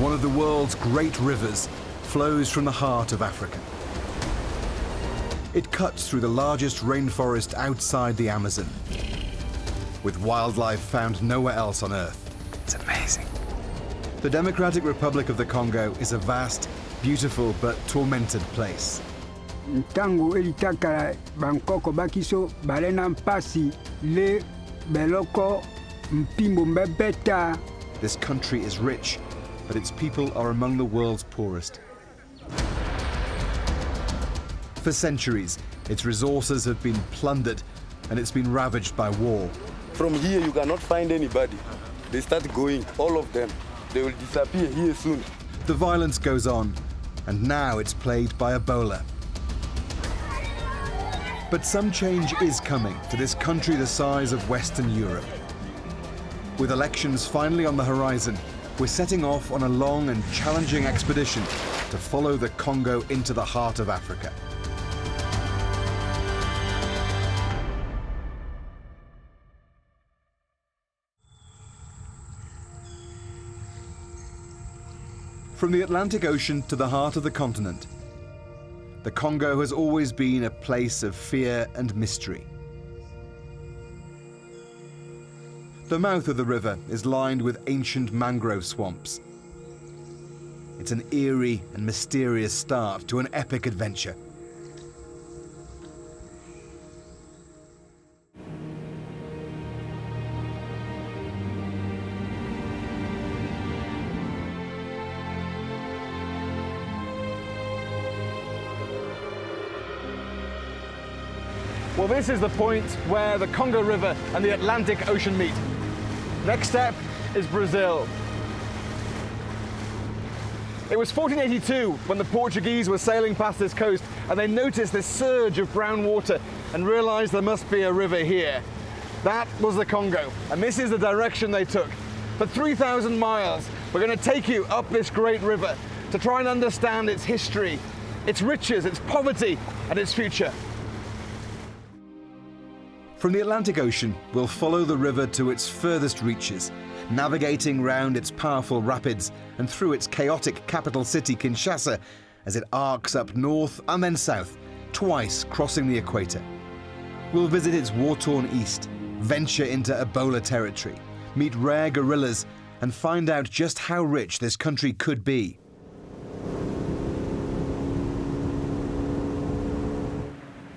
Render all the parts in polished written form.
one of the world's great rivers, flows from the heart of Africa. It cuts through the largest rainforest outside the Amazon, with wildlife found nowhere else on Earth. It's amazing. The Democratic Republic of the Congo is a vast, beautiful but tormented place. Ntango elitakala bankoko bakiso balena mpasi le beloko mpimbo mbebeta. This country is rich, but its people are among the world's poorest. For centuries, its resources have been plundered and it's been ravaged by war. From here, you cannot find anybody. They start going, all of them. They will disappear here soon. The violence goes on, and now it's plagued by Ebola. But some change is coming to this country the size of Western Europe. With elections finally on the horizon, we're setting off on a long and challenging expedition to follow the Congo into the heart of Africa. From the Atlantic Ocean to the heart of the continent, the Congo has always been a place of fear and mystery. The mouth of the river is lined with ancient mangrove swamps. It's an eerie and mysterious start to an epic adventure. Well, this is the point where the Congo River and the Atlantic Ocean meet. Next step is Brazil. It was 1482 when the Portuguese were sailing past this coast and they noticed this surge of brown water and realized there must be a river here. That was the Congo, and this is the direction they took. For 3,000 miles, we're going to take you up this great river to try and understand its history, its riches, its poverty, and its future. From the Atlantic Ocean, we'll follow the river to its furthest reaches, navigating round its powerful rapids and through its chaotic capital city, Kinshasa, as it arcs up north and then south, twice crossing the equator. We'll visit its war-torn east, venture into Ebola territory, meet rare gorillas, and find out just how rich this country could be.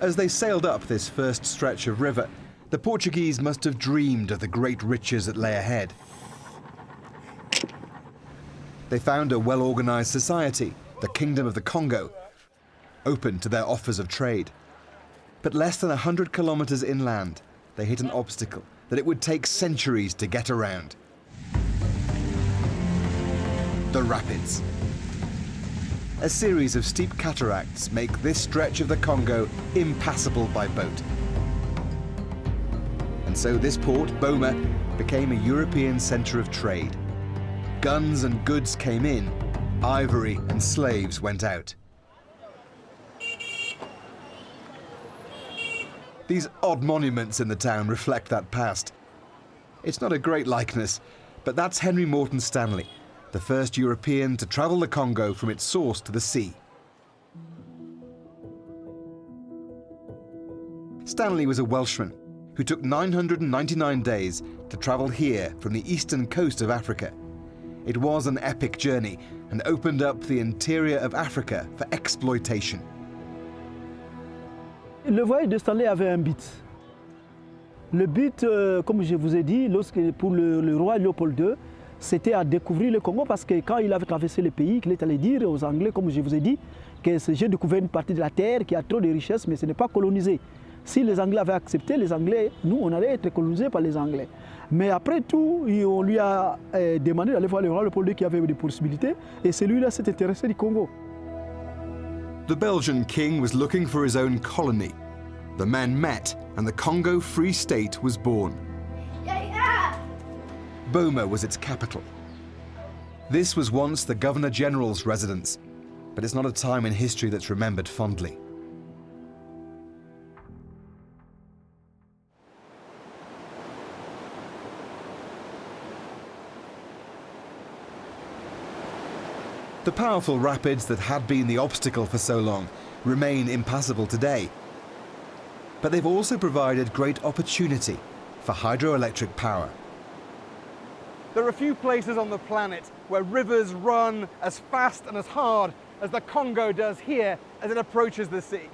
As they sailed up this first stretch of river, the Portuguese must have dreamed of the great riches that lay ahead. They found a well-organized society, the Kingdom of the Congo, open to their offers of trade. But less than 100 kilometers inland, they hit an obstacle that it would take centuries to get around. The rapids. A series of steep cataracts make this stretch of the Congo impassable by boat. And so this port, Boma, became a European center of trade. Guns and goods came in, ivory and slaves went out. These odd monuments in the town reflect that past. It's not a great likeness, but that's Henry Morton Stanley, the first European to travel the Congo from its source to the sea. Stanley was a Welshman who took 999 days to travel here from the eastern coast of Africa. It was an epic journey and opened up the interior of Africa for exploitation. Le voyage de Stanley avait un but. Le but, comme je vous ai dit, pour le roi Léopold II, c'était à découvrir le Congo parce que quand il avait traversé le pays, qu'il est allé dire aux Anglais, comme je vous ai dit, que j'ai découvert une partie de la terre qui a trop de richesses, mais ce n'est pas colonisé. Si les Anglais avaient accepté, les Anglais, nous, on allait être colonisés par les Anglais. Mais après tout, on lui a demandé d'aller voir le roi Léopold II qui avait des possibilités, et celui-là s'est intéressé du Congo. The Belgian king was looking for his own colony. The men met, and the Congo Free State was born. Boma was its capital. This was once the Governor-General's residence, but it's not a time in history that's remembered fondly. The powerful rapids that had been the obstacle for so long remain impassable today. But they've also provided great opportunity for hydroelectric power. There are few places on the planet where rivers run as fast and as hard as the Congo does here as it approaches the sea.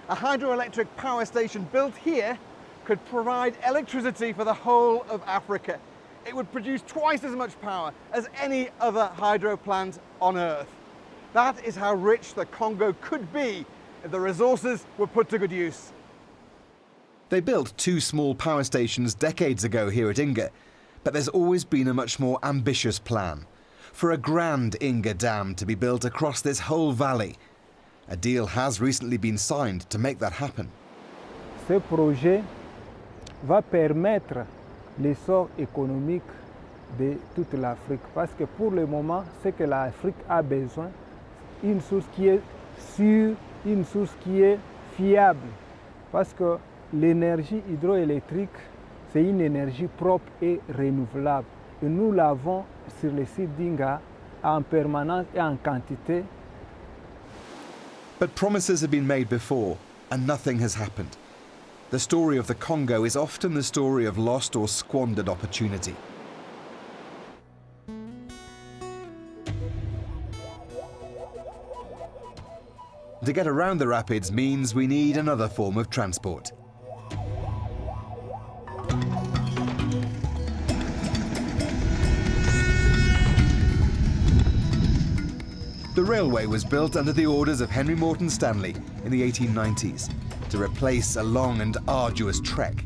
A hydroelectric power station built here could provide electricity for the whole of Africa. It would produce twice as much power as any other hydro plant on Earth. That is how rich the Congo could be if the resources were put to good use. They built 2 small power stations decades ago here at Inga, but there's always been a much more ambitious plan for a grand Inga dam to be built across this whole valley. A deal has recently been signed to make that happen. Ce projet va permettre l'essor économique de toute l'Afrique. Parce que pour le moment, ce que l'Afrique a besoin, une source qui est sûre, une source qui est fiable. Parce que l'énergie hydroélectrique, c'est une énergie propre et renouvelable. Et nous l'avons sur le site d'Inga en permanence et en quantité. But promises have been made before, and nothing has happened. The story of the Congo is often the story of lost or squandered opportunity. To get around the rapids means we need another form of transport. The railway was built under the orders of Henry Morton Stanley in the 1890s to replace a long and arduous trek.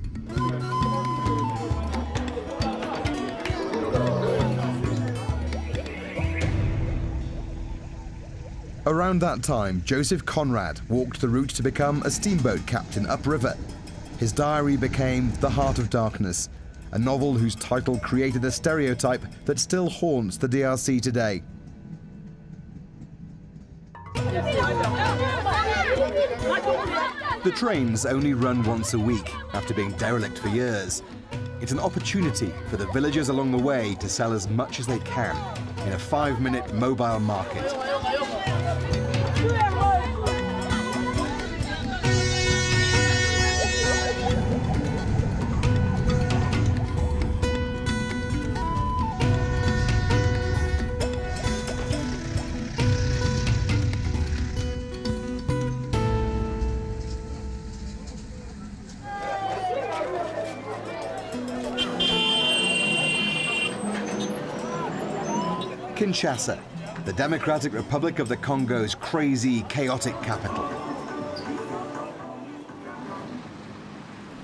Around that time, Joseph Conrad walked the route to become a steamboat captain upriver. His diary became The Heart of Darkness, a novel whose title created a stereotype that still haunts the DRC today. The trains only run once a week after being derelict for years. It's an opportunity for the villagers along the way to sell as much as they can in a 5-minute mobile market. Kinshasa, the Democratic Republic of the Congo's crazy, chaotic capital.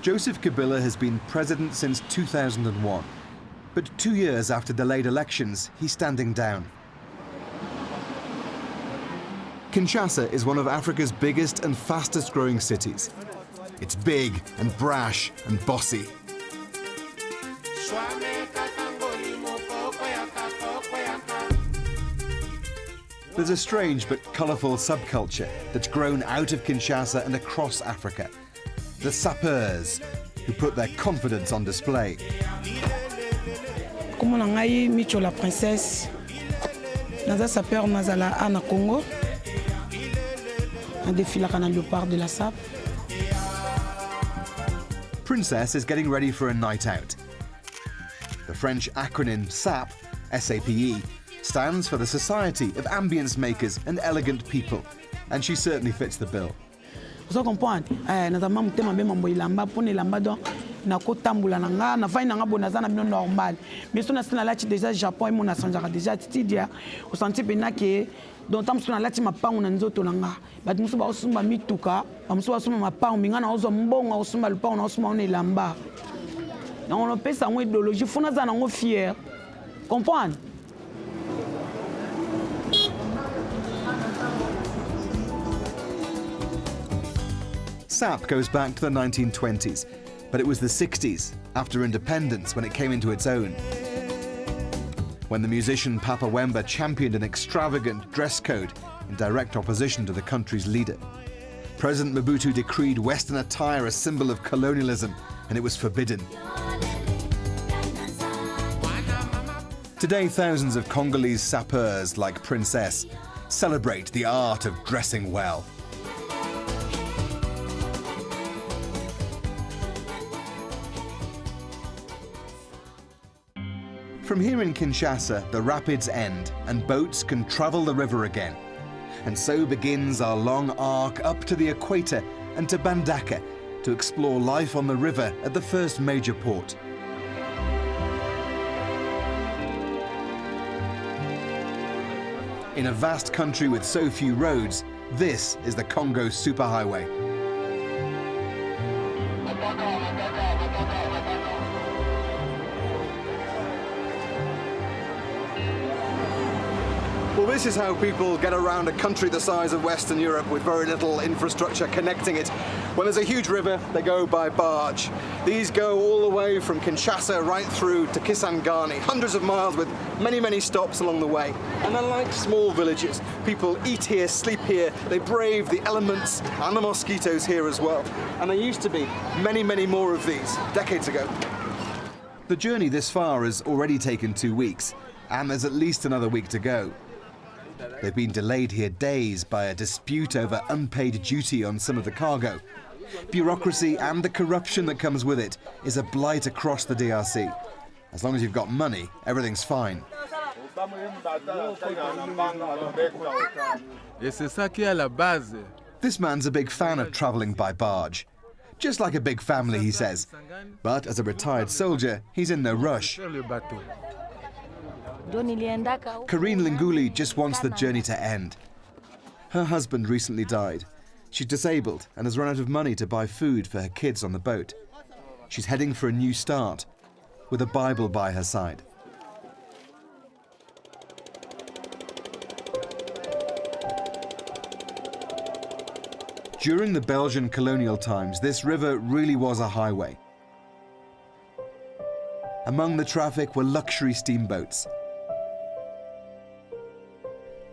Joseph Kabila has been president since 2001, but 2 years after delayed elections, he's standing down. Kinshasa is one of Africa's biggest and fastest growing cities. It's big and brash and bossy. There's a strange but colourful subculture that's grown out of Kinshasa and across Africa. The sapeurs, who put their confidence on display. Comme on a eu Micho la princesse, naza sapeur nazala ana Congo, un défilé à léopard de la SAP. Princess is getting ready for a night out. The French acronym SAP, SAPE, stands for the Society of Ambience Makers and Elegant People, and she certainly fits the bill. Vous comprenez? Naza mamu tema be mambo ilamba pone ilamba donc na ko tambula nanga na vai nanga bonaza na bino normal. Mais so na sina lati déjà Japon mo na sanjaka déjà tidia o senti pena ke donc tam so na lati mapangu na nzoto nanga. But muso ba osumba mituka, muso ba osumba mapangu minga na ozo mbonga osumba lupangu na osumba on ilamba. Na on pesa ngo idéologie fona za nango fier. Comprendre? SAP goes back to the 1920s, but it was the 60s, after independence, when it came into its own. When the musician Papa Wemba championed an extravagant dress code in direct opposition to the country's leader. President Mobutu decreed Western attire a symbol of colonialism, and it was forbidden. Today, thousands of Congolese sapeurs like Princess celebrate the art of dressing well. From here in Kinshasa, the rapids end and boats can travel the river again. And so begins our long arc up to the equator and to Bandaka to explore life on the river at the first major port. In a vast country with so few roads, this is the Congo superhighway. Well, this is how people get around a country the size of Western Europe with very little infrastructure connecting it. When there's a huge river, they go by barge. These go all the way from Kinshasa right through to Kisangani, hundreds of miles with many, many stops along the way. And they're like small villages. People eat here, sleep here, they brave the elements and the mosquitoes here as well. And there used to be many, many more of these decades ago. The journey this far has already taken 2 weeks, and there's at least another week to go. They've been delayed here days by a dispute over unpaid duty on some of the cargo. Bureaucracy and the corruption that comes with it is a blight across the DRC. As long as you've got money, everything's fine. This man's a big fan of traveling by barge. Just like a big family, he says. But as a retired soldier, he's in no rush. Karine Linguli just wants the journey to end. Her husband recently died. She's disabled and has run out of money to buy food for her kids on the boat. She's heading for a new start, with a Bible by her side. During the Belgian colonial times, this river really was a highway. Among the traffic were luxury steamboats.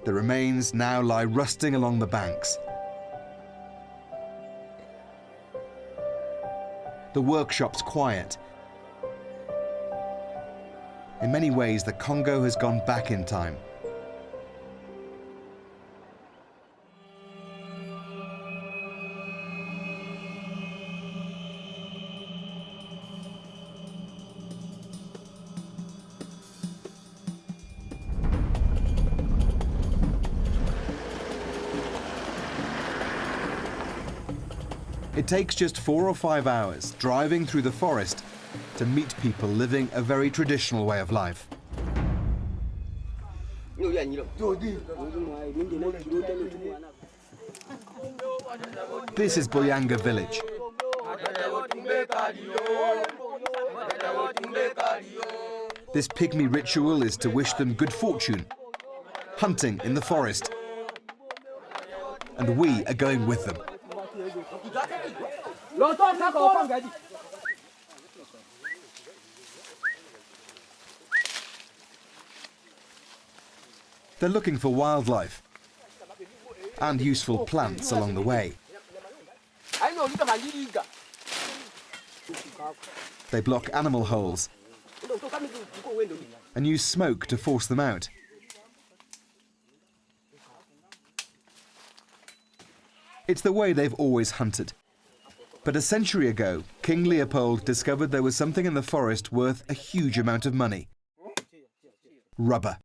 The remains now lie rusting along the banks. The workshop's quiet. In many ways, the Congo has gone back in time. It takes just 4 or 5 hours driving through the forest to meet people living a very traditional way of life. This is Boyanga village. This pygmy ritual is to wish them good fortune, hunting in the forest. And we are going with them. They're looking for wildlife and useful plants along the way. They block animal holes and use smoke to force them out. It's the way they've always hunted. But a century ago, King Leopold discovered there was something in the forest worth a huge amount of money. Rubber.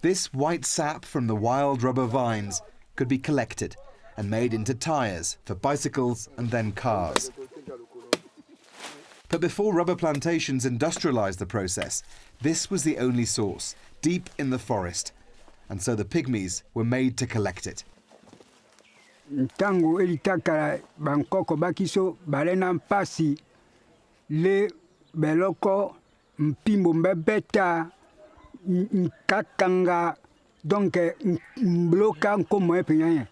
This white sap from the wild rubber vines could be collected and made into tires for bicycles and then cars. But before rubber plantations industrialized the process, this was the only source, deep in the forest. And so the pygmies were made to collect it. Ntango elitakala bankoko bakiso balena mpasi le beloko mpimbo mbebeta nkakanga donc mbloka nkomo epenyanya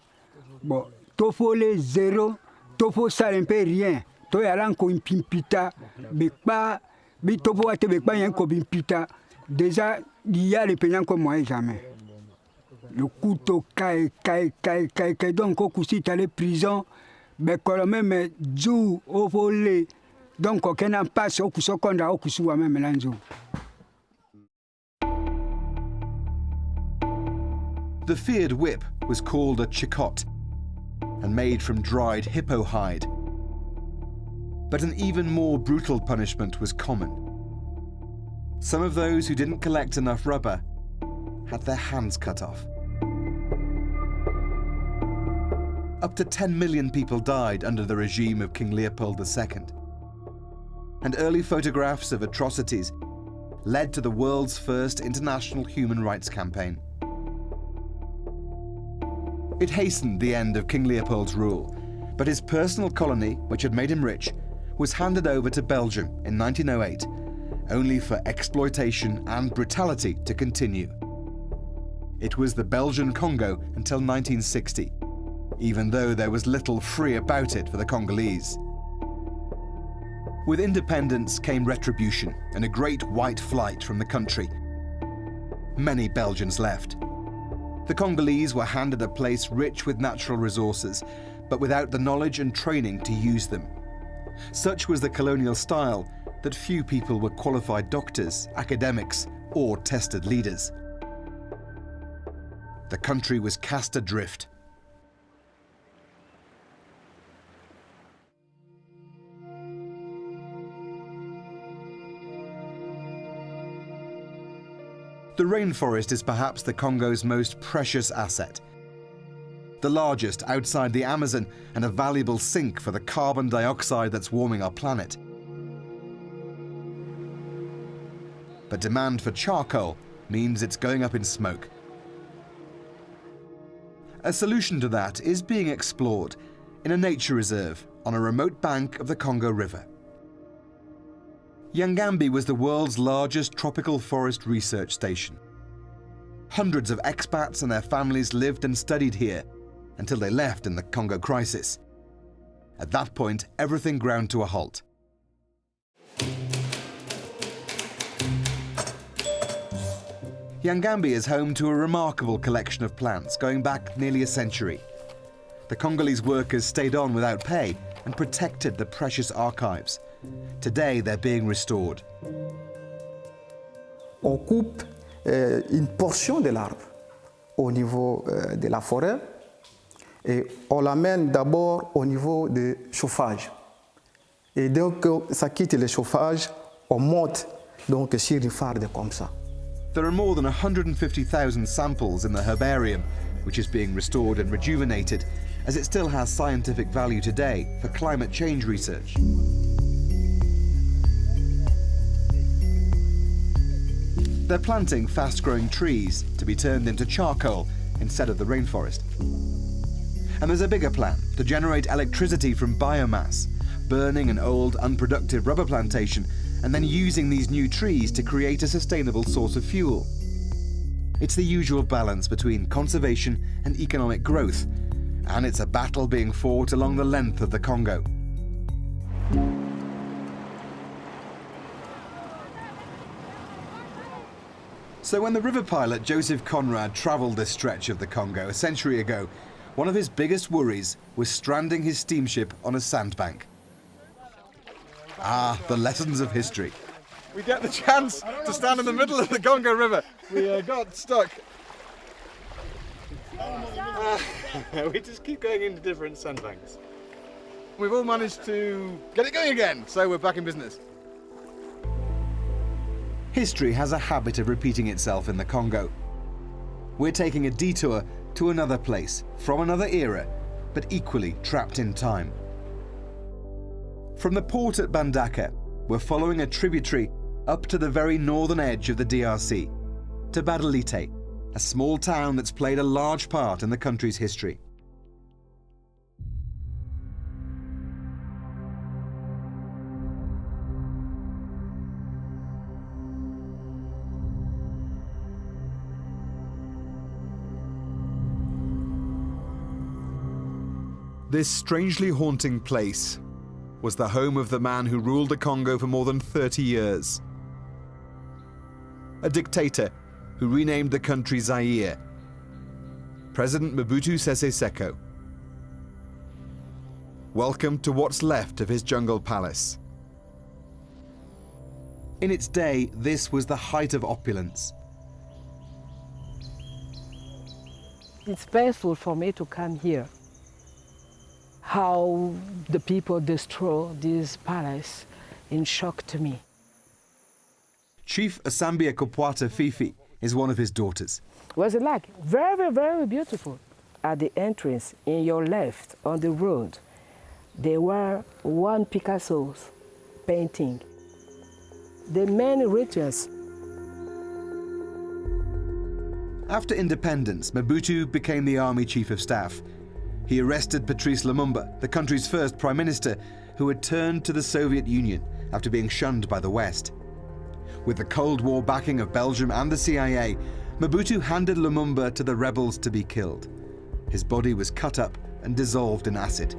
bon tofo le zéro tofo sale mpe rien to yala nko mpimpita bekpa bi tofo ate bekpa yan ko bimpita déjà il y a le penyanya nkomo jamais. Le couteau caille, donc au coup si tu allais prison, mais quand même du au volé, donc aucun n'a pas au coup seconde au coup soit même l'anjo. The feared whip was called a chikot and made from dried hippo hide. But an even more brutal punishment was common. Some of those who didn't collect enough rubber had their hands cut off. Up to 10 million people died under the regime of King Leopold II. And early photographs of atrocities led to the world's first international human rights campaign. It hastened the end of King Leopold's rule, but his personal colony, which had made him rich, was handed over to Belgium in 1908, only for exploitation and brutality to continue. It was the Belgian Congo until 1960, even though there was little free about it for the Congolese. With independence came retribution and a great white flight from the country. Many Belgians left. The Congolese were handed a place rich with natural resources, but without the knowledge and training to use them. Such was the colonial style that few people were qualified doctors, academics, or tested leaders. The country was cast adrift. The rainforest is perhaps the Congo's most precious asset. The largest outside the Amazon and a valuable sink for the carbon dioxide that's warming our planet. But demand for charcoal means it's going up in smoke. A solution to that is being explored in a nature reserve on a remote bank of the Congo River. Yangambi was the world's largest tropical forest research station. Hundreds of expats and their families lived and studied here until they left in the Congo crisis. At that point, everything ground to a halt. Yangambi is home to a remarkable collection of plants going back nearly a century. The Congolese workers stayed on without pay and protected the precious archives. Today, they're being restored. On coupe une portion de l'arbre au niveau de la forêt et on l'amène d'abord au niveau du chauffage. Et donc, ça quitte le chauffage, on monte donc sur une farde comme ça. There are more than 150,000 samples in the herbarium, which is being restored and rejuvenated, as it still has scientific value today for climate change research. They're planting fast-growing trees to be turned into charcoal instead of the rainforest. And there's a bigger plan to generate electricity from biomass, burning an old, unproductive rubber plantation and then using these new trees to create a sustainable source of fuel. It's the usual balance between conservation and economic growth, and it's a battle being fought along the length of the Congo. So when the river pilot Joseph Conrad travelled this stretch of the Congo a century ago, one of his biggest worries was stranding his steamship on a sandbank. Ah, the lessons of history. We get the chance to stand in the middle of the Congo River. We got stuck. We just keep going into different sandbanks. We've all managed to get it going again, so we're back in business. History has a habit of repeating itself in the Congo. We're taking a detour to another place, from another era, but equally trapped in time. From the port at Bandaka, we're following a tributary up to the very northern edge of the DRC, to Badalite, a small town that's played a large part in the country's history. This strangely haunting place was the home of the man who ruled the Congo for more than 30 years. A dictator who renamed the country Zaire, President Mobutu Sese Seko. Welcome to what's left of his jungle palace. In its day, this was the height of opulence. It's painful for me to come here. How the people destroy this palace in shock to me. Chief Asambia Kopwata Fifi is one of his daughters. Was it like? Very, very beautiful. At the entrance, in your left, on the road, there were one Picasso's painting. The main rituals. After independence, Mobutu became the army chief of staff. He arrested Patrice Lumumba, the country's first prime minister, who had turned to the Soviet Union after being shunned by the West. With the Cold War backing of Belgium and the CIA, Mobutu handed Lumumba to the rebels to be killed. His body was cut up and dissolved in acid.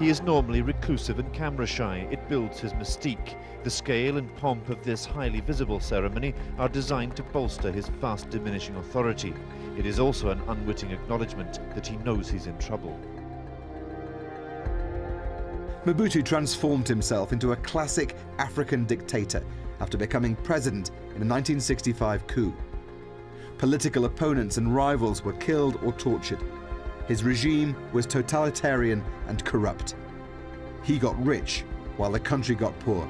He is normally reclusive and camera-shy. It builds his mystique. The scale and pomp of this highly visible ceremony are designed to bolster his fast diminishing authority. It is also an unwitting acknowledgement that he knows he's in trouble. Mobutu transformed himself into a classic African dictator after becoming president in a 1965 coup. Political opponents and rivals were killed or tortured. His regime was totalitarian and corrupt. He got rich while the country got poor.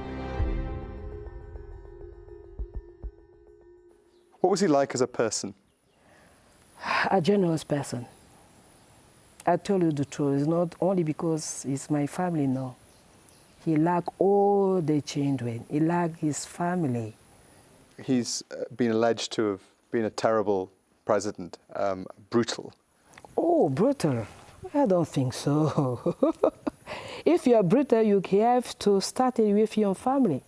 What was he like as a person? A generous person. I tell you the truth, it's not only because it's my family, no. He liked all the children. He liked his family. He's been alleged to have been a terrible president, brutal. Oh, brutal? I don't think so. If you are brutal, you have to start it with your family.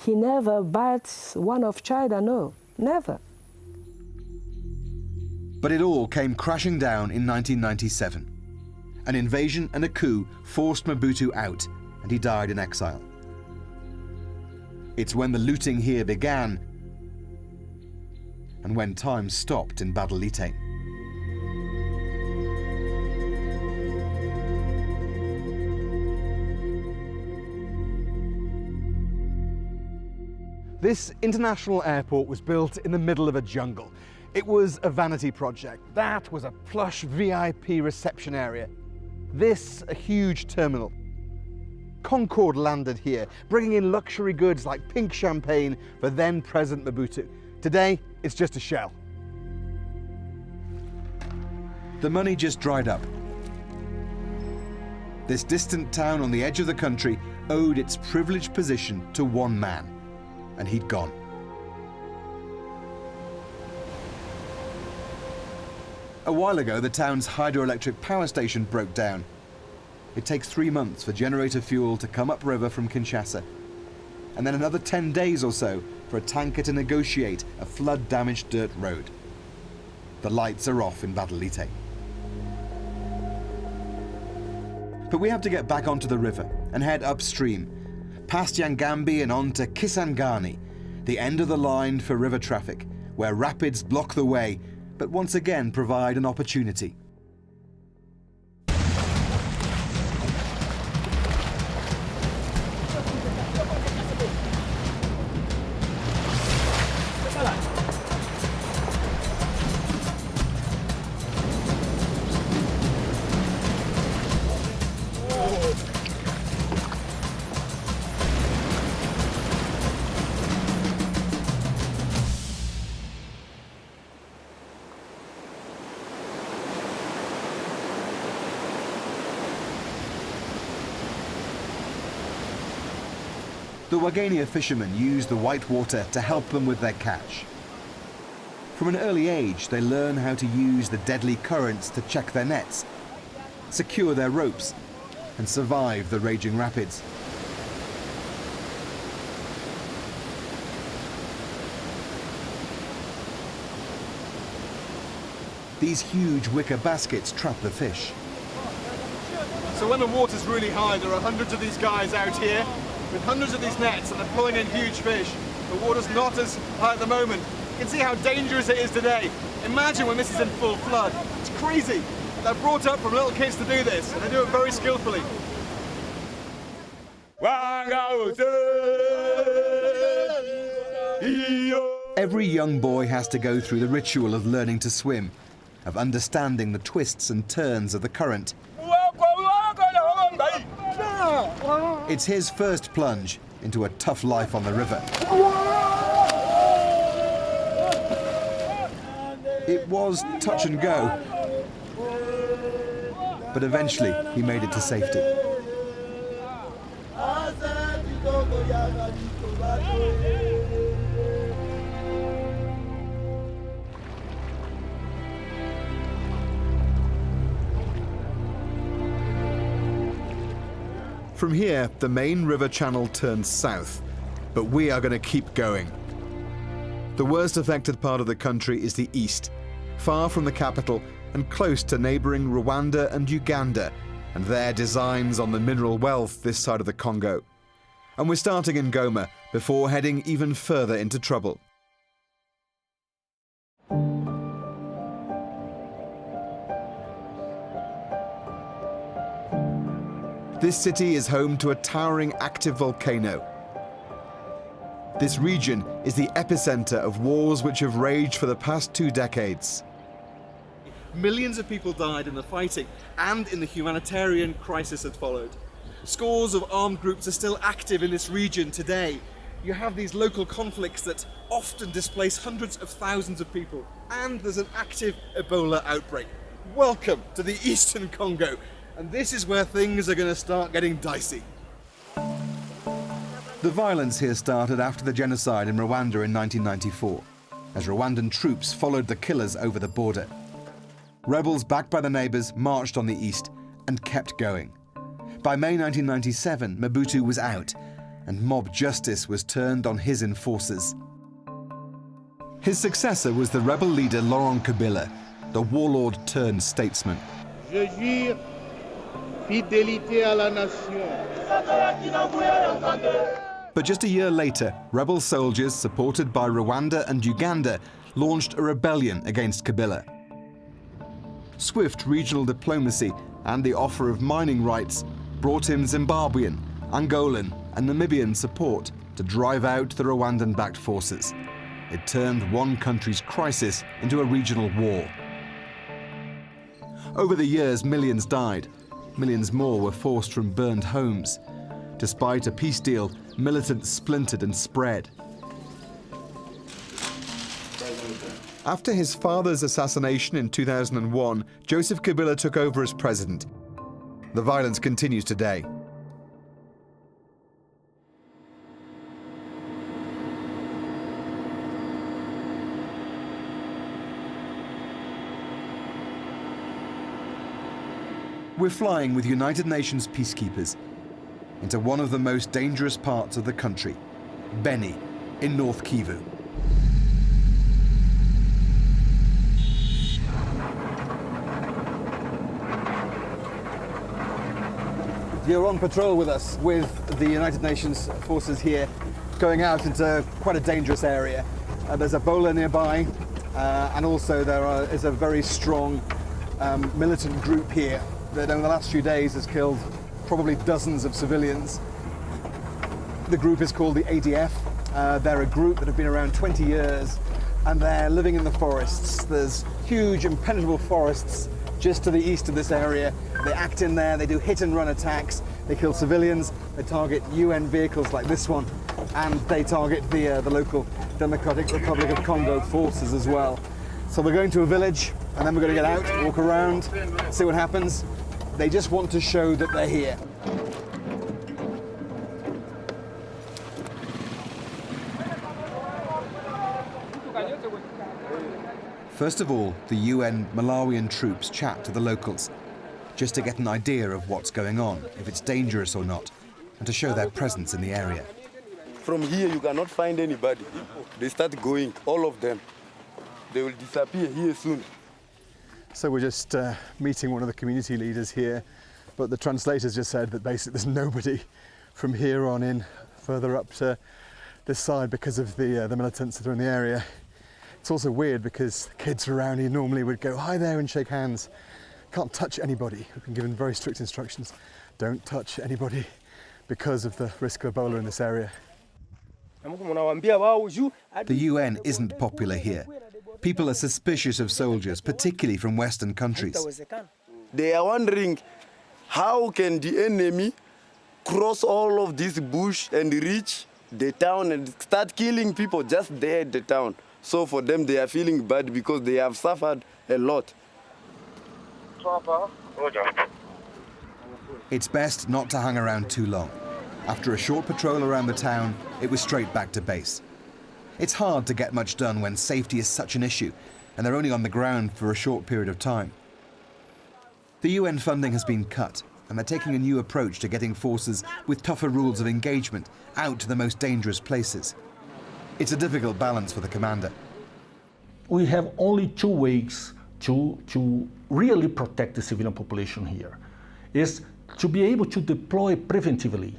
He never bites one of China, no, never. But it all came crashing down in 1997. An invasion and a coup forced Mobutu out, and he died in exile. It's when the looting here began, and when time stopped in Badalite. This international airport was built in the middle of a jungle. It was a vanity project. That was a plush VIP reception area. This, a huge terminal. Concorde landed here, bringing in luxury goods like pink champagne for then-President Mobutu. Today, it's just a shell. The money just dried up. This distant town on the edge of the country owed its privileged position to one man, and he'd gone. A while ago, the town's hydroelectric power station broke down. It takes 3 months for generator fuel to come upriver from Kinshasa, and then another 10 days or so for a tanker to negotiate a flood-damaged dirt road. The lights are off in Badalite. But we have to get back onto the river and head upstream, past Yangambi and on to Kisangani, the end of the line for river traffic, where rapids block the way, but once again provide an opportunity. The Wagania fishermen use the white water to help them with their catch. From an early age, they learn how to use the deadly currents to check their nets, secure their ropes, and survive the raging rapids. These huge wicker baskets trap the fish. So when the water's really high, there are hundreds of these guys out here with hundreds of these nets, and they're pulling in huge fish. The water's not as high at the moment. You can see how dangerous it is today. Imagine when this is in full flood. It's crazy. They're brought up from little kids to do this, and they do it very skillfully. Every young boy has to go through the ritual of learning to swim, of understanding the twists and turns of the current. It's his first plunge into a tough life on the river. It was touch and go, but eventually he made it to safety. From here, the main river channel turns south, but we are going to keep going. The worst affected part of the country is the east, far from the capital and close to neighbouring Rwanda and Uganda, and their designs on the mineral wealth this side of the Congo. And we're starting in Goma before heading even further into trouble. This city is home to a towering active volcano. This region is the epicenter of wars which have raged for the past 2 decades. Millions of people died in the fighting and in the humanitarian crisis that followed. Scores of armed groups are still active in this region today. You have these local conflicts that often displace hundreds of thousands of people, and there's an active Ebola outbreak. Welcome to the Eastern Congo, and this is where things are going to start getting dicey. The violence here started after the genocide in Rwanda in 1994, as Rwandan troops followed the killers over the border. Rebels backed by the neighbours marched on the east and kept going. By May 1997, Mobutu was out, and mob justice was turned on his enforcers. His successor was the rebel leader Laurent Kabila, the warlord turned statesman. Je jure fidélité à la nation. But just a year later, rebel soldiers supported by Rwanda and Uganda launched a rebellion against Kabila. Swift regional diplomacy and the offer of mining rights brought him Zimbabwean, Angolan and Namibian support to drive out the Rwandan-backed forces. It turned one country's crisis into a regional war. Over the years, millions died. Millions more were forced from burned homes. Despite a peace deal, militants splintered and spread. After his father's assassination in 2001, Joseph Kabila took over as president. The violence continues today. We're flying with United Nations peacekeepers into one of the most dangerous parts of the country, Beni, in North Kivu. You're on patrol with us, with the United Nations forces here, going out into quite a dangerous area. There's Ebola nearby, and also there is a very strong militant group here that in the last few days has killed probably dozens of civilians. The group is called the ADF. They're a group that have been around 20 years, and they're living in the forests. There's huge impenetrable forests just to the east of this area. They act in there, they do hit and run attacks, they kill civilians, they target UN vehicles like this one, and they target the local Democratic Republic of Congo forces as well. So we're going to a village, and then we're going to get out, walk around, see what happens. They just want to show that they're here. First of all, the UN Malawian troops chat to the locals, just to get an idea of what's going on, if it's dangerous or not, and to show their presence in the area. From here, you cannot find anybody. They start going, all of them. They will disappear here soon. So we're just meeting one of the community leaders here, but the translators just said that basically there's nobody from here on in further up to this side because of the militants that are in the area. It's also weird because the kids around here normally would go hi there and shake hands. Can't touch anybody. We've been given very strict instructions. Don't touch anybody because of the risk of Ebola in this area. The UN isn't popular here. People are suspicious of soldiers, particularly from Western countries. They are wondering, how can the enemy cross all of this bush and reach the town and start killing people just there at the town? So for them, they are feeling bad because they have suffered a lot. It's best not to hang around too long. After a short patrol around the town, it was straight back to base. It's hard to get much done when safety is such an issue, and they're only on the ground for a short period of time. The UN funding has been cut, and they're taking a new approach to getting forces with tougher rules of engagement out to the most dangerous places. It's a difficult balance for the commander. We have only two ways to really protect the civilian population here. Is to be able to deploy preventively,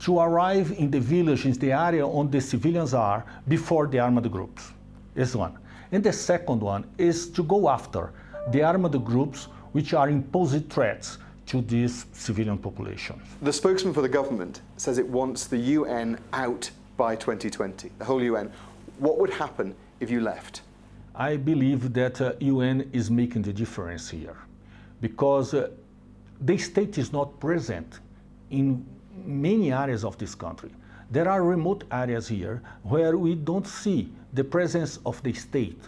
to arrive in the villages, the area on the civilians are, before the armed groups, is one. And the second one is to go after the armed groups which are imposing threats to this civilian population. The spokesman for the government says it wants the UN out by 2020, the whole UN. What would happen if you left? I believe that UN is making the difference here, because the state is not present in many areas of this country. There are remote areas here where we don't see the presence of the state.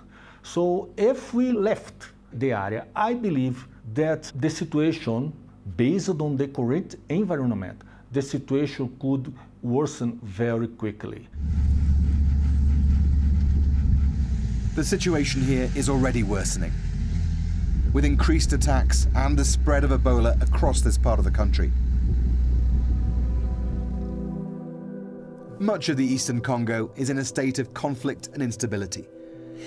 So if we left the area, I believe that the situation, based on the current environment, the situation could worsen very quickly. The situation here is already worsening, with increased attacks and the spread of Ebola across this part of the country. Much of the eastern Congo is in a state of conflict and instability.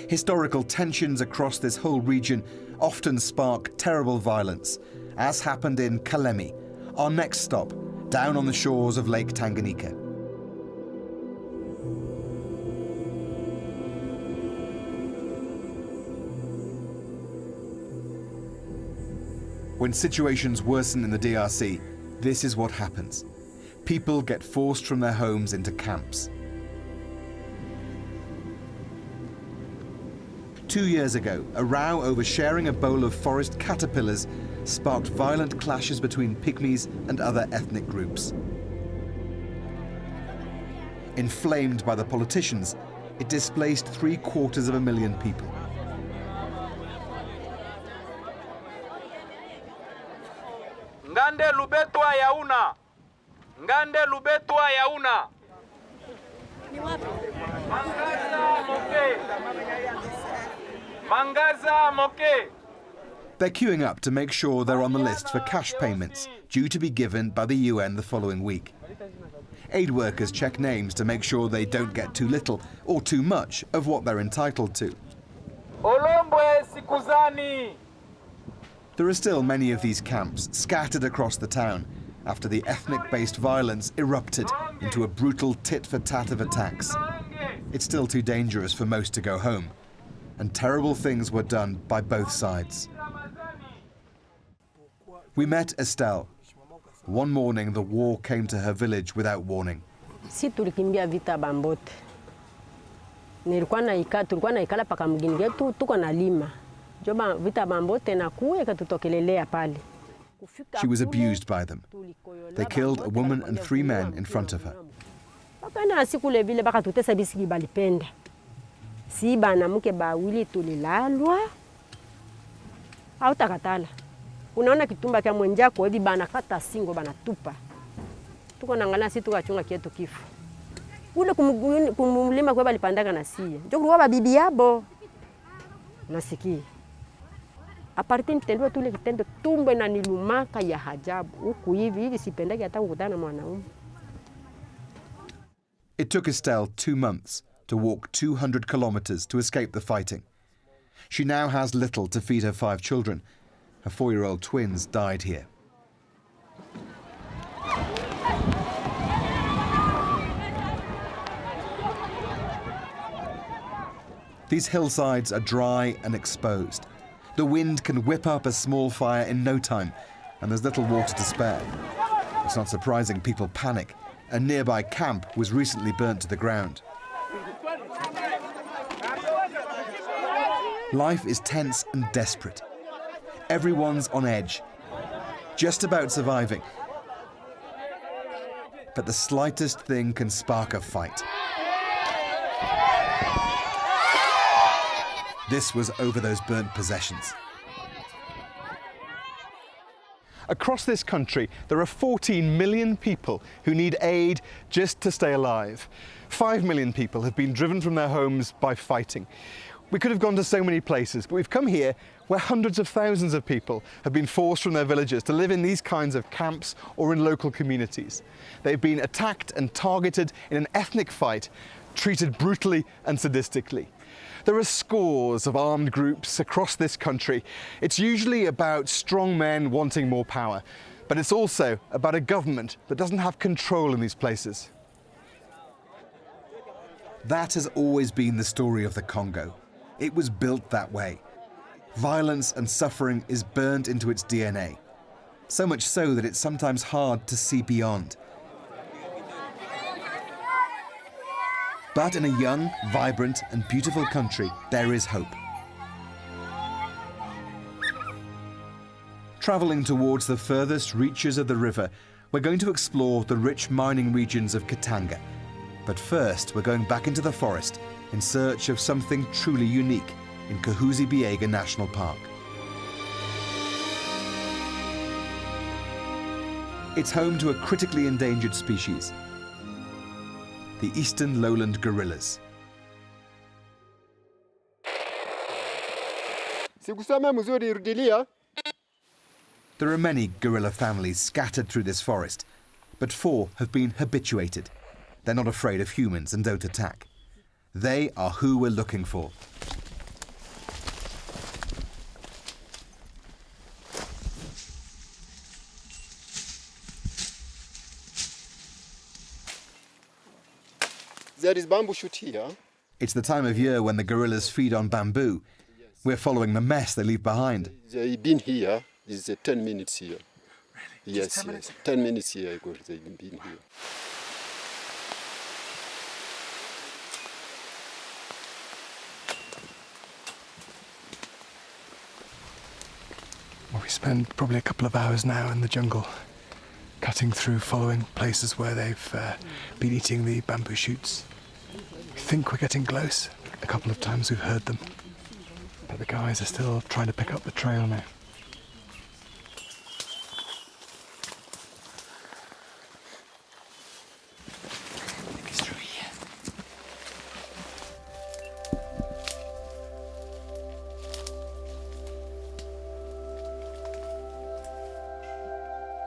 Historical tensions across this whole region often spark terrible violence, as happened in Kalemi, our next stop, down on the shores of Lake Tanganyika. When situations worsen in the DRC, this is what happens. People get forced from their homes into camps. 2 years ago, a row over sharing a bowl of forest caterpillars sparked violent clashes between pygmies and other ethnic groups. Inflamed by the politicians, it displaced 750,000 people. Ngande lubetwa yauna. Ngande lubetwa yauna. Mangaza moke. Mangaza moke. They're queuing up to make sure they're on the list for cash payments due to be given by the UN the following week. Aid workers check names to make sure they don't get too little or too much of what they're entitled to. Olombwe sikuzani. There are still many of these camps scattered across the town after the ethnic-based violence erupted into a brutal tit-for-tat of attacks. It's still too dangerous for most to go home, and terrible things were done by both sides. We met Estelle. One morning, the war came to her village without warning. Si tulikimbia vita Bambote. Tulikuwa naikala paka mgini yetu tuko na lima. Joba vita Bambote na kuwe katutokelelea pale. She was abused by them. They killed a woman and 3 men in front of her. Bakana sikule vile baka tutesa bisiki balipenda. Si bana mke bawili tulilalwa. Au takatala. Unaona kitumba kya mwenjako hivi bana kata singo bana tupa. Tuko naangalia si tukachunga kietu kifu. Ule kumulima kwa balipandaka na sie. Ndio kuwa bibi yabo. Nasikia. Aparti nitendwa tule kitendo tumbe na nilumaka ya hajabu. Huku hivi sipendaki hata kukutana na mwanaume. It took Estelle 2 months to walk 200 kilometers to escape the fighting. She now has little to feed her 5 children. Her 4-year-old twins died here. These hillsides are dry and exposed. The wind can whip up a small fire in no time, and there's little water to spare. It's not surprising people panic. A nearby camp was recently burnt to the ground. Life is tense and desperate. Everyone's on edge, just about surviving. But the slightest thing can spark a fight. This was over those burnt possessions. Across this country, there are 14 million people who need aid just to stay alive. 5 million people have been driven from their homes by fighting. We could have gone to so many places, but we've come here where hundreds of thousands of people have been forced from their villages to live in these kinds of camps or in local communities. They've been attacked and targeted in an ethnic fight, treated brutally and sadistically. There are scores of armed groups across this country. It's usually about strong men wanting more power, but it's also about a government that doesn't have control in these places. That has always been the story of the Congo. It was built that way. Violence and suffering is burnt into its DNA. So much so that it's sometimes hard to see beyond. But in a young, vibrant and beautiful country, there is hope. Travelling towards the furthest reaches of the river, we're going to explore the rich mining regions of Katanga. But first, we're going back into the forest in search of something truly unique in Kahuzi-Biega National Park. It's home to a critically endangered species, the eastern lowland gorillas. There are many gorilla families scattered through this forest, but 4 have been habituated. They're not afraid of humans and don't attack. They are who we're looking for. There is bamboo shoot here. It's the time of year when the gorillas feed on bamboo. We're following the mess they leave behind. They've been here. It's 10 minutes here. Really? Yes, 10 minutes? 10 minutes here. They've been here. Well, we spend probably a couple of hours now in the jungle, cutting through, following places where they've been eating the bamboo shoots. We think we're getting close. A couple of times we've heard them, but the guys are still trying to pick up the trail now. It's through here.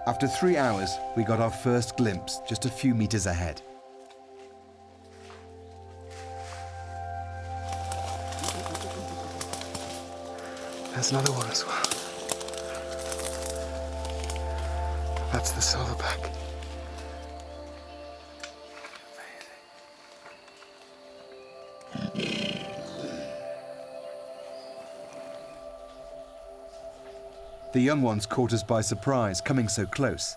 After 3 hours, we got our first glimpse just a few meters ahead. There's another one as well. That's the silverback. The young ones caught us by surprise, coming so close.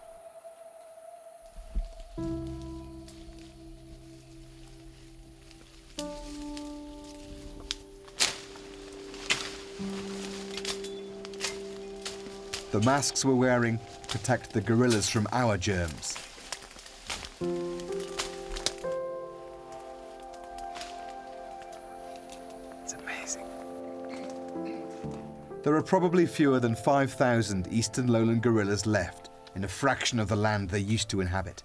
The masks we're wearing protect the gorillas from our germs. It's amazing. There are probably fewer than 5,000 eastern lowland gorillas left in a fraction of the land they used to inhabit.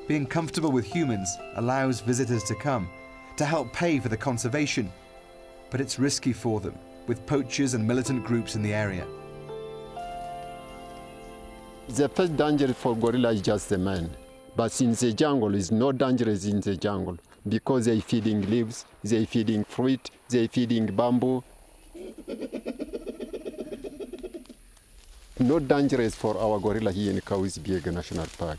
Being comfortable with humans allows visitors to come, to help pay for the conservation, but it's risky for them, with poachers and militant groups in the area. The first danger for gorilla is just the man. But in the jungle, is no dangerous in the jungle because they're feeding leaves, they're feeding fruit, they're feeding bamboo. No dangerous for our gorilla here in Kahuzi-Biega National Park.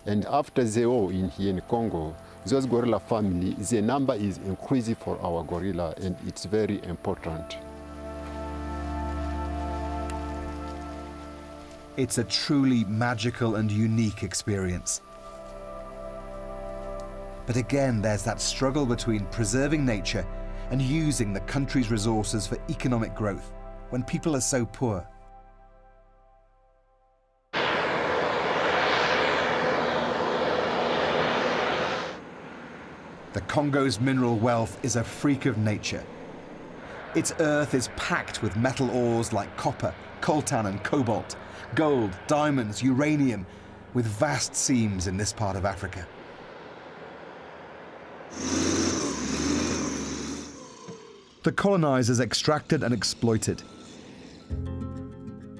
And after the war in here in Congo, those gorilla family, the number is increasing for our gorilla, and it's very important. It's a truly magical and unique experience. But again, there's that struggle between preserving nature and using the country's resources for economic growth when people are so poor. The Congo's mineral wealth is a freak of nature. Its earth is packed with metal ores like copper, coltan and cobalt, gold, diamonds, uranium, with vast seams in this part of Africa. The colonizers extracted and exploited.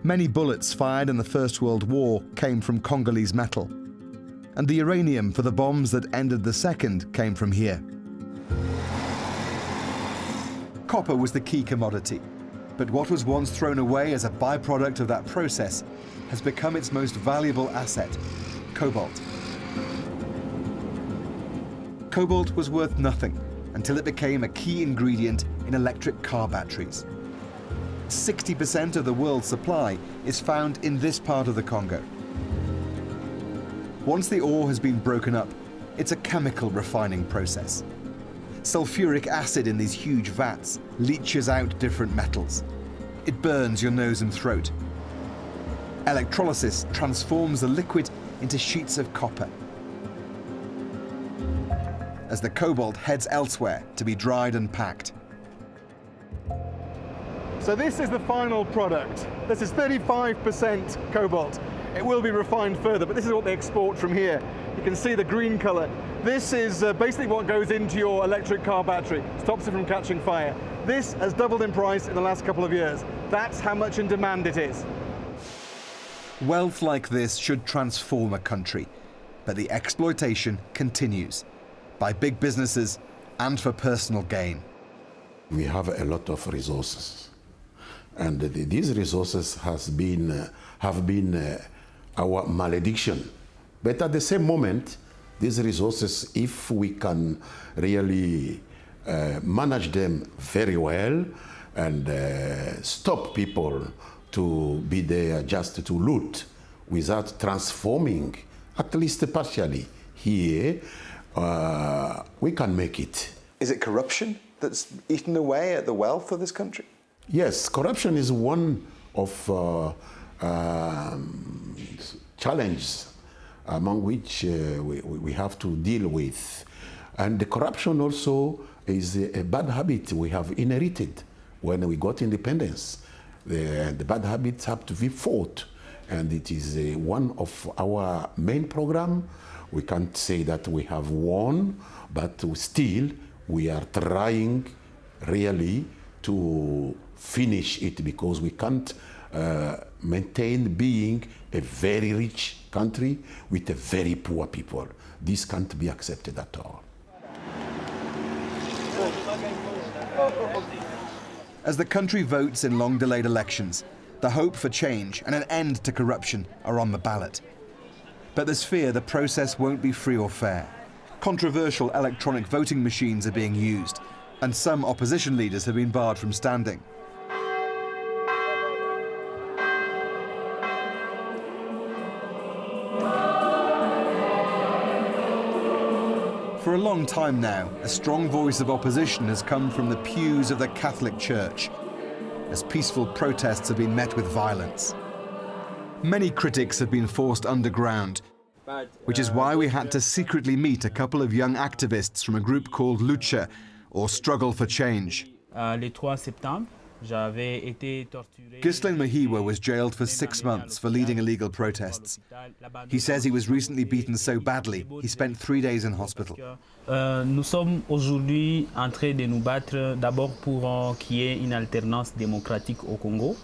Many bullets fired in the First World War came from Congolese metal, and the uranium for the bombs that ended the Second came from here. Copper was the key commodity, but what was once thrown away as a byproduct of that process has become its most valuable asset, cobalt. Cobalt was worth nothing until it became a key ingredient in electric car batteries. 60% of the world's supply is found in this part of the Congo. Once the ore has been broken up, it's a chemical refining process. Sulfuric acid in these huge vats leaches out different metals. It burns your nose and throat. Electrolysis transforms the liquid into sheets of copper, as the cobalt heads elsewhere to be dried and packed. So this is the final product. This is 35% cobalt. It will be refined further, but this is what they export from here. You can see the green color. This is basically what goes into your electric car battery. Stops it from catching fire. This has doubled in price in the last couple of years. That's how much in demand it is. Wealth like this should transform a country, but the exploitation continues by big businesses and for personal gain. We have a lot of resources, and these resources have been our malediction. But at the same moment, these resources, if we can really manage them very well and stop people to be there just to loot without transforming, at least partially here, we can make it. Is it corruption that's eaten away at the wealth of this country? Yes, corruption is one of challenges among which we have to deal with. And the corruption also is a bad habit we have inherited when we got independence. The bad habits have to be fought, and it is one of our main program. We can't say that we have won, but still we are trying really to finish it, because we can't maintain being a very rich country with a very poor people. This can't be accepted at all. As the country votes in long-delayed elections, the hope for change and an end to corruption are on the ballot. But there's fear the process won't be free or fair. Controversial electronic voting machines are being used, and some opposition leaders have been barred from standing. For a long time now, a strong voice of opposition has come from the pews of the Catholic Church, as peaceful protests have been met with violence. Many critics have been forced underground, which is why we had to secretly meet a couple of young activists from a group called Lucha, or Struggle for Change. Le 3 septembre, j'avais été torturé. Ghislain Mahiwa was jailed for 6 months for leading illegal protests. He says he was recently beaten so badly, he spent 3 days in hospital. Nous sommes aujourd'hui en train de nous battre d'abord pour qu'il y ait une alternance démocratique au Congo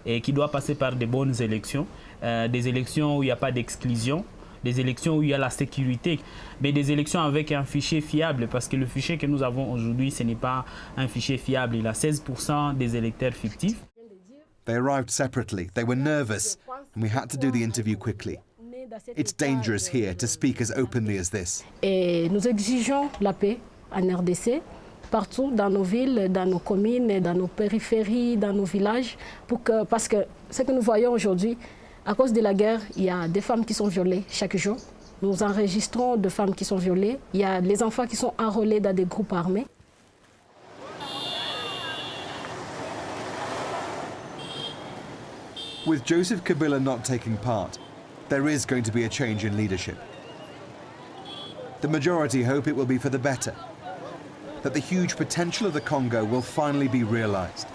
et qui doit passer par de bonnes élections, des élections où il n'y a pas d'exclusion, des élections où il y a la sécurité, mais des élections avec un fichier fiable, parce que le fichier que nous avons aujourd'hui, ce n'est pas un fichier fiable. Il a 16% des électeurs fictifs. They arrived separately. They were nervous, and we had to do the interview quickly. It's dangerous here to speak as openly as this. Et nous exigeons la paix en RDC, partout dans nos villes, dans nos communes, dans nos périphéries, dans nos villages, parce que ce que nous voyons aujourd'hui, à cause de la guerre, il y a des femmes qui sont violées chaque jour. Nous enregistrons de femmes qui sont violées. Il y a les enfants qui sont enrôlés dans des groupes armés. With Joseph Kabila not taking part, there is going to be a change in leadership. The majority hope it will be for the better, that the huge potential of the Congo will finally be realized.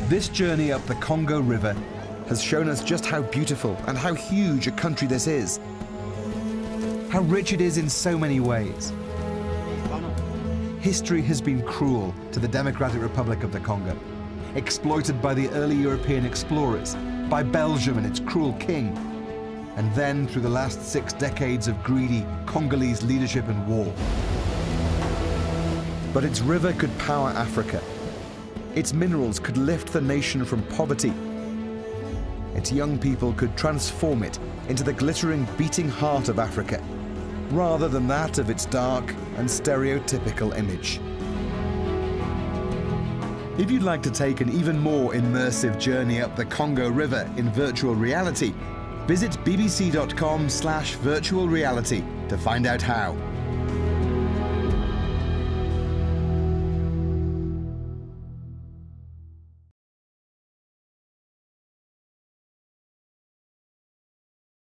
This journey up the Congo River has shown us just how beautiful and how huge a country this is. How rich it is in so many ways. History has been cruel to the Democratic Republic of the Congo, exploited by the early European explorers, by Belgium and its cruel king, and then through the last 6 decades of greedy Congolese leadership and war. But its river could power Africa. Its minerals could lift the nation from poverty. Its young people could transform it into the glittering, beating heart of Africa, rather than that of its dark and stereotypical image. If you'd like to take an even more immersive journey up the Congo River in virtual reality, visit bbc.com/virtual reality to find out how.